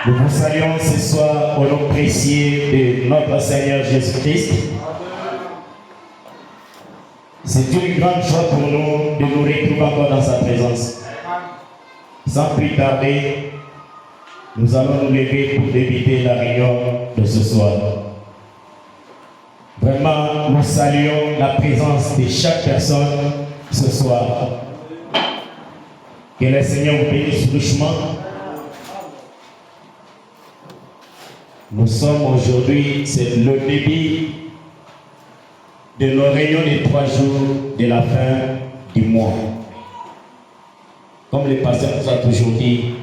Nous vous saluons ce soir au nom précieux de notre Seigneur Jésus-Christ. C'est une grande joie pour nous de nous retrouver encore dans sa présence. Sans plus tarder, nous allons nous lever pour débuter la réunion de ce soir. Vraiment, nous saluons la présence de chaque personne ce soir. Que le Seigneur vous bénisse richement. Nous sommes aujourd'hui, c'est le début de nos réunions des 3 jours de la fin du mois. Comme le pasteur nous a toujours dit,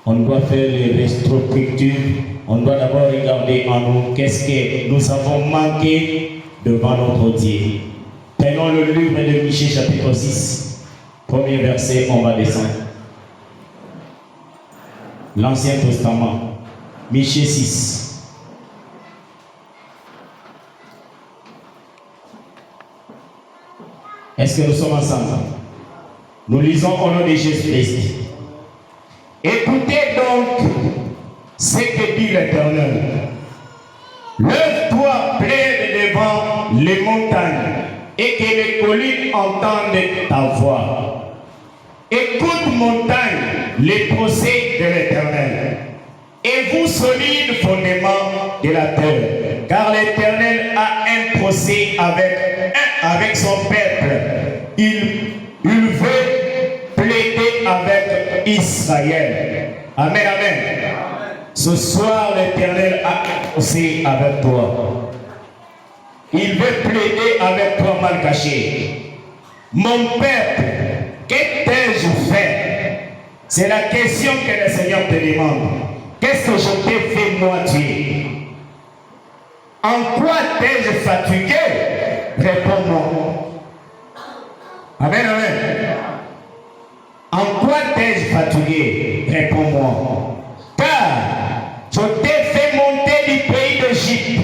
on doit faire les rétrospectives, on doit d'abord regarder en nous qu'est-ce que nous avons manqué devant notre Dieu. Prenons le livre de Michée chapitre 6, premier verset, on va descendre. L'Ancien Testament. Michée 6. Est-ce que nous sommes ensemble? Nous lisons au nom de Jésus-Christ. Écoutez donc ce que dit l'Éternel. Lève-toi, plaide devant les montagnes et que les collines entendent ta voix. Écoute, montagne, les procès de l'Éternel. Et vous, solides fondements de la terre, car l'Éternel a un procès avec son peuple. Il veut plaider avec Israël. Amen, amen. Ce soir, l'Éternel a un procès avec toi. Il veut plaider avec toi mal caché. Mon peuple, que t'ai-je fait? C'est la question que le Seigneur te demande. Qu'est-ce que je t'ai fait, moi, Dieu? En quoi t'ai-je fatigué? Réponds-moi. Amen, amen. En quoi t'ai-je fatigué? Réponds-moi. Car je t'ai fait monter du pays d'Égypte.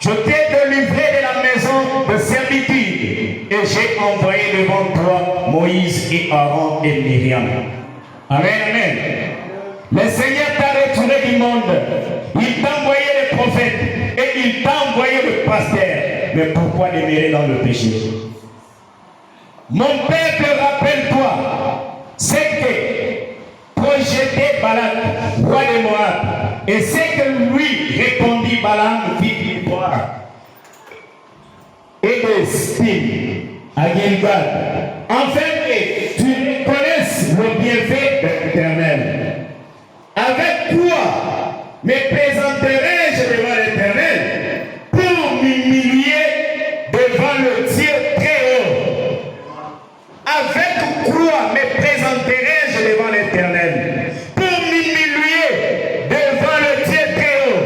Je t'ai délivré de la maison de servitude. Et j'ai envoyé devant toi Moïse et Aaron et Myriam. Amen, amen. Le Seigneur t'a retourné du monde. Il t'a envoyé les prophètes et il t'a envoyé le pasteur. Mais pourquoi demeurer dans le péché? Mon peuple, rappelle-toi, c'est que projetait Balak, roi de Moab, et c'est que lui répondit Balaam, fils d'Ivoire, et de Stim, à Gilgal, afin que tu reconnaisses le bienfait de l'Éternel. Avec quoi me présenterai-je devant l'Éternel pour m'humilier devant le Dieu très haut? Avec quoi me présenterai-je devant l'Éternel pour m'humilier devant le Dieu très haut?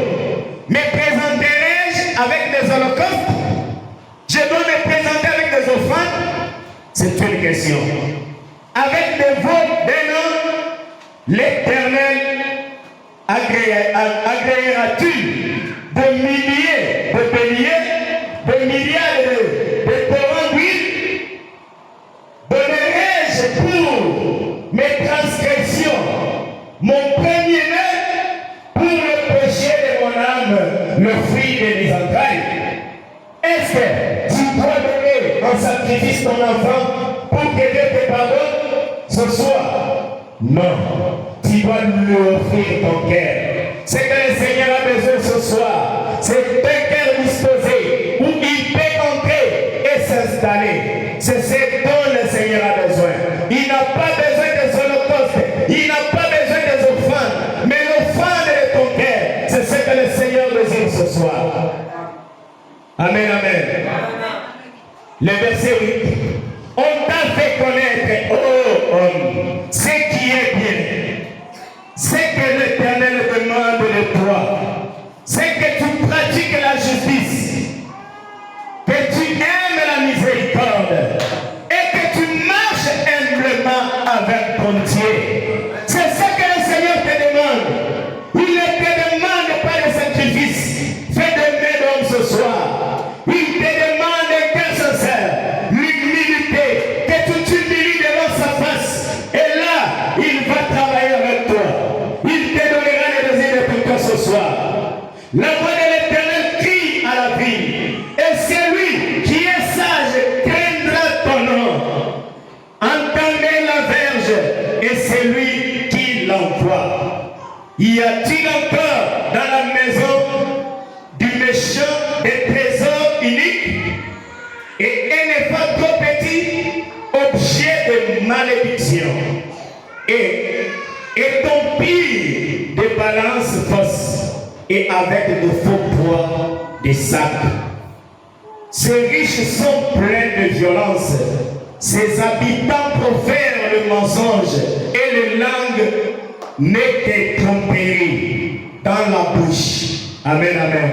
Me présenterai-je avec des holocaustes? Je dois me présenter avec des offrandes? C'est une question. Avec des veaux d'un an, l'Éternel agréera-t-il de milliers de béliers, de milliards de torrents d'huile? Donnerai-je pour mes transgressions mon premier-né pour le péché de mon âme, le fruit de mes entrailles? Est-ce que tu dois donner en sacrifice ton enfant pour que Dieu te pardonne ce soir? Non. Tu dois lui offrir ton cœur. Ce que le Seigneur a besoin ce soir, c'est un cœur disposé où il peut entrer et s'installer. C'est ce dont le Seigneur a besoin. Il n'a pas besoin des holocaustes, il n'a pas besoin des offrandes, mais l'offrande de ton cœur, c'est ce que le Seigneur désire ce soir. Amen, amen. Le verset 8. On t'a fait connaître, ô homme, ce qui est bien. C'est que l'Éternel demande de toi, c'est que tu pratiques la justice, que tu aimes la miséricorde et que tu marches humblement avec ton Dieu. C'est ça que le Seigneur te demande. Il ne te demande pas de sacrifice fait de main d'homme ce soir. Il te demande un cœur sincère, l'humilité, que tu t'humilies devant sa face. Et là, il va travailler avec toi. Il te donnera La voix de l'Éternel crie à la ville. Et celui qui est sage craindra ton nom. Entendez la verge et c'est lui qui l'envoie. Y a-t-il encore dans la maison du méchant des trésors uniques et un n'est pas trop petit, objet de malédiction et ton pire de balance fausse et avec de faux poids des sacs. Ces riches sont pleins de violence, ses habitants profèrent le mensonge et les langues n'est que tromperie dans la bouche. Amen, amen.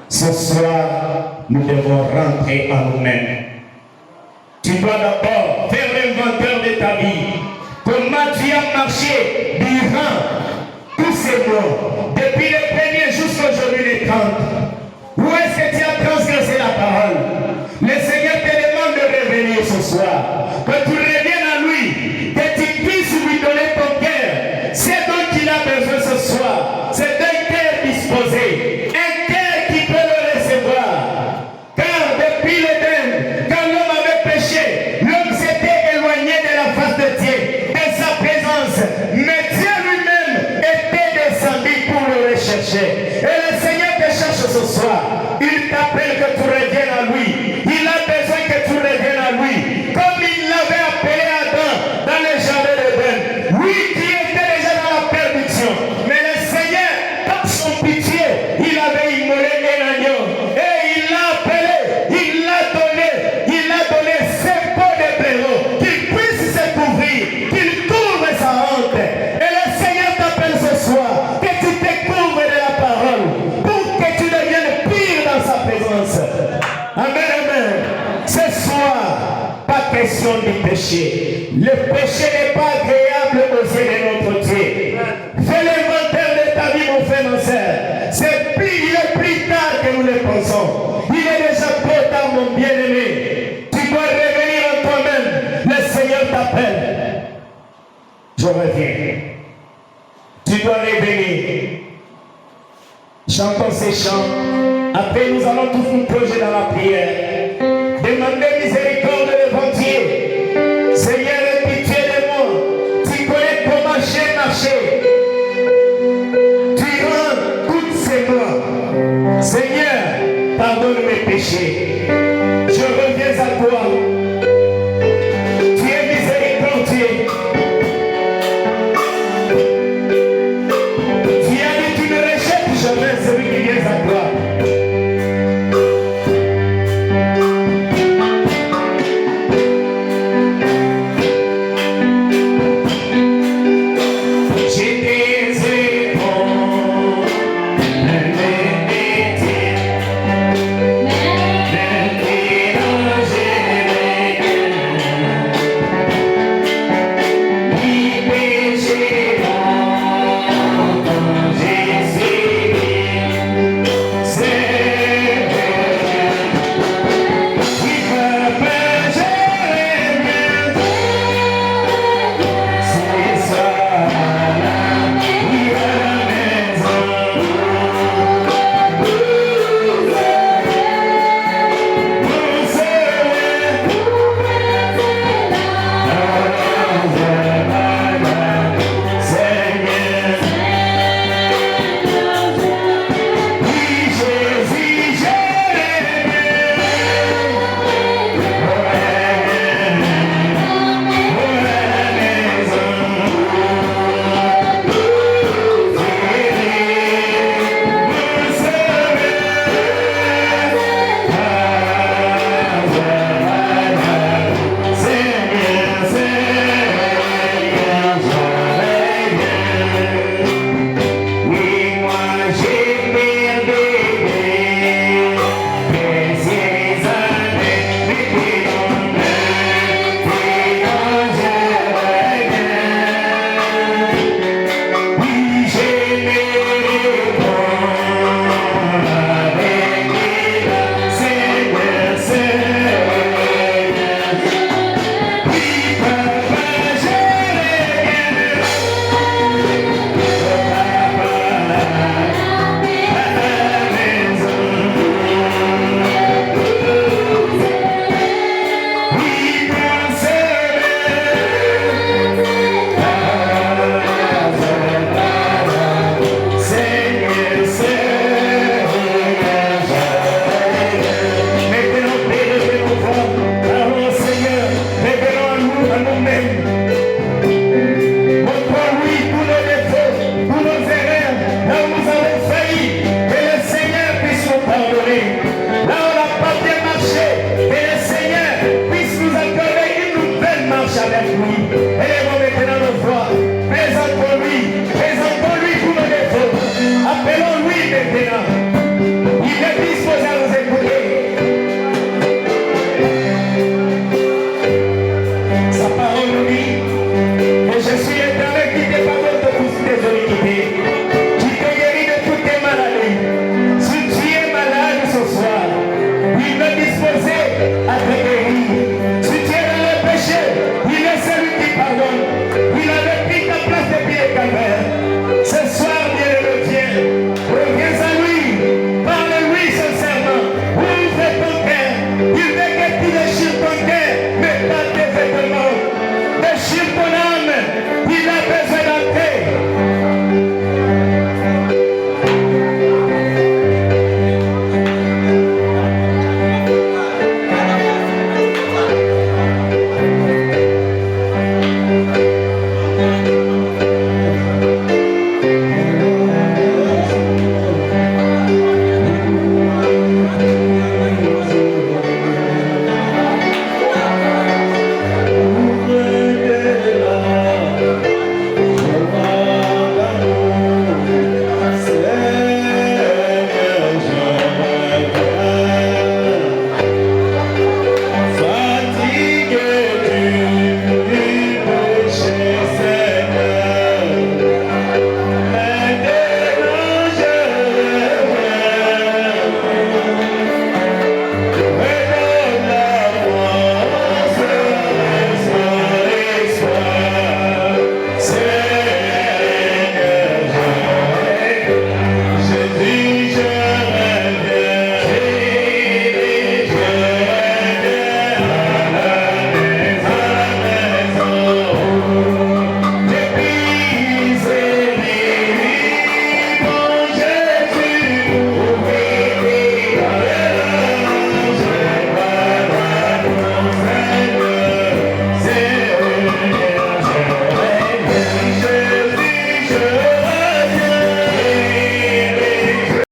Ce soir, nous devons rentrer en nous-mêmes. Tu dois d'abord faire l'inventaire de ta vie. Comment tu as marché durant tous ces mois, depuis le premier jusqu'aujourd'hui les 30. Où est-ce que tu as transgressé la parole? Le Seigneur te demande de revenir ce soir. Que tu reviennes à lui, que tu puisses lui donner ton cœur. C'est donc qu'il a besoin ce soir. C'est d'un cœur disposé. Un cœur qui peut le recevoir. Car depuis l'Éden, quand l'homme avait péché, l'homme s'était éloigné de la face de Dieu, de sa présence. Mais Dieu lui-même était descendu pour le rechercher. Et le Seigneur te cherche ce soir. Il t'appelle que tu reviennes à lui. Il a besoin que tu reviennes à lui. Comme il l'avait appelé Adam dans le jardin d'Éden. Oui, qui était déjà dans la perdition. Mais le Seigneur, par son pitié, il avait immolé un agneau. Et il l'a appelé, il l'a donné ses peaux de blaireau, qu'il puisse se couvrir, qu'il couvre sa honte. Et le Seigneur t'appelle ce soir, que tu te couvres de la parole, pour que tu deviennes pire dans sa présence. Amen, amen. Ce soir, pas question du péché. Le péché n'est pas agréable aux yeux de notre Dieu. Fais l'inventaire de ta vie, mon frère, mon soeur. Il est plus tard que nous le pensons. Il est déjà trop tard, mon bien-aimé. Tu dois revenir en toi-même. Le Seigneur t'appelle. Je reviens. Tu dois revenir. Chantons ces chants. Après, nous allons tous nous plonger dans la prière. Demandez miséricorde devant Dieu. Seigneur, aie pitié de moi. Tu connais comment j'ai marché. Durant toutes ces mois. Seigneur, pardonne mes péchés. Je reviens à toi. Tu es miséricordieux. Tu as dit, tu ne rejettes jamais celui qui vient à toi.